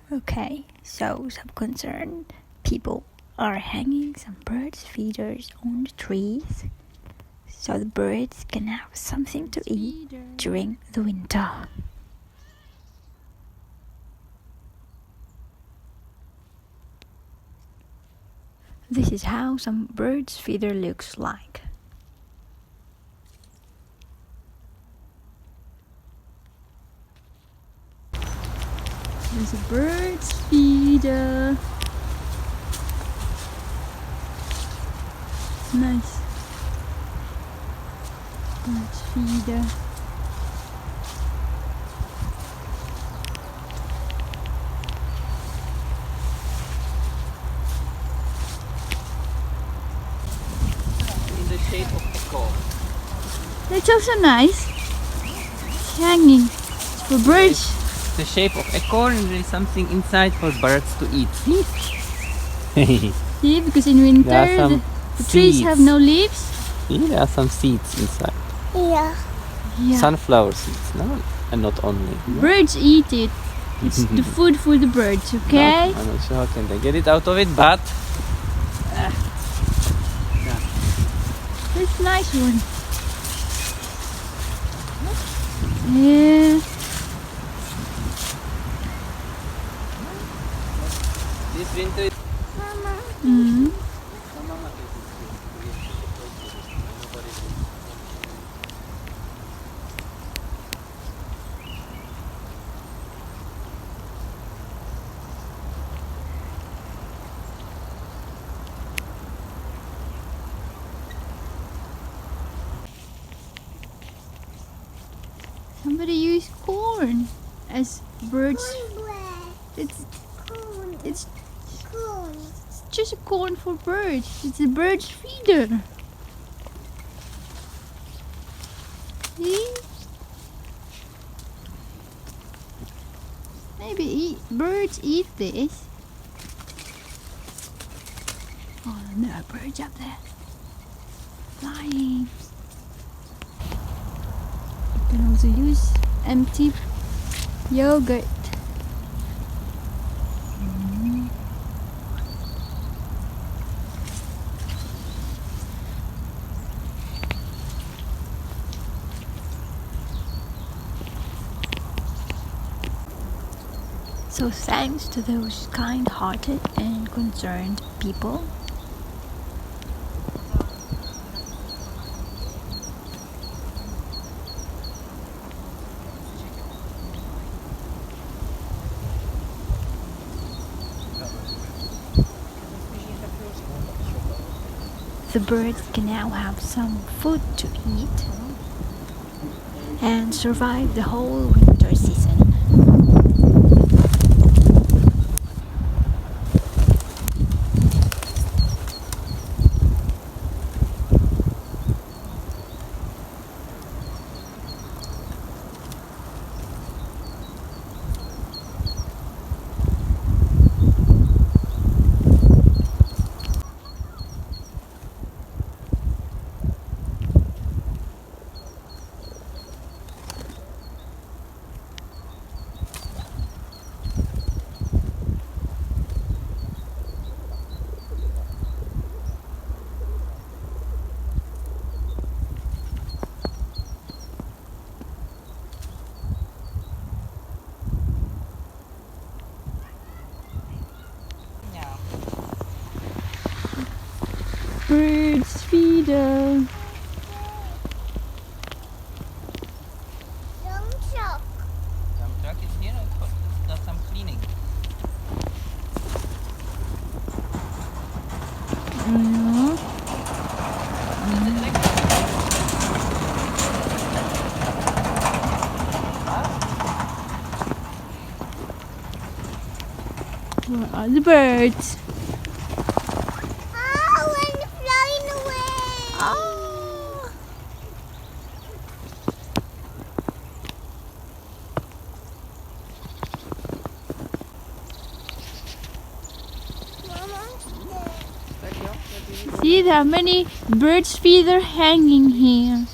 Okay, so some concerned people are hanging some birds feeders on the trees so the birds can have something to eat during the winter. This is how some bird's feeder looks like. There's a bird's feeder. Nice. Bird's feeder. In the shape of a cone. That's also nice. It's hanging. It's for birds. The shape of a cone and there is something inside for birds to eat. See? See, because in winter There are some the trees have no leaves. See, there are some seeds inside. Yeah. Sunflower seeds, no? And not only. Birds eat it. It's the food for the birds, okay? No, I'm not sure how can they get it out of it, but That's a nice one. Yeah. this winter Mm. Somebody used corn as birds. It's just a corn for birds. It's a bird's feeder. See? Maybe birds eat this. Oh, there are birds up there. Flying. You can also use empty yogurt. So thanks to those kind-hearted and concerned people, the birds can now have some food to eat and survive the whole winter season. Birds feeder. some truck is here and it does some cleaning. Where are the birds? I'm flying away. Oh. See, there are many birds feeder hanging here.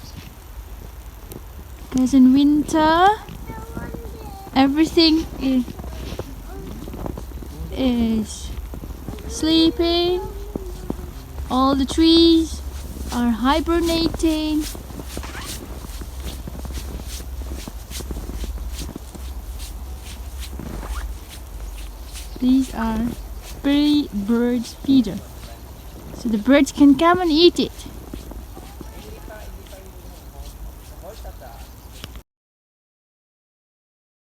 Because in winter, everything is is sleeping. All the trees are hibernating. These are birds feeder. So the birds can come and eat it.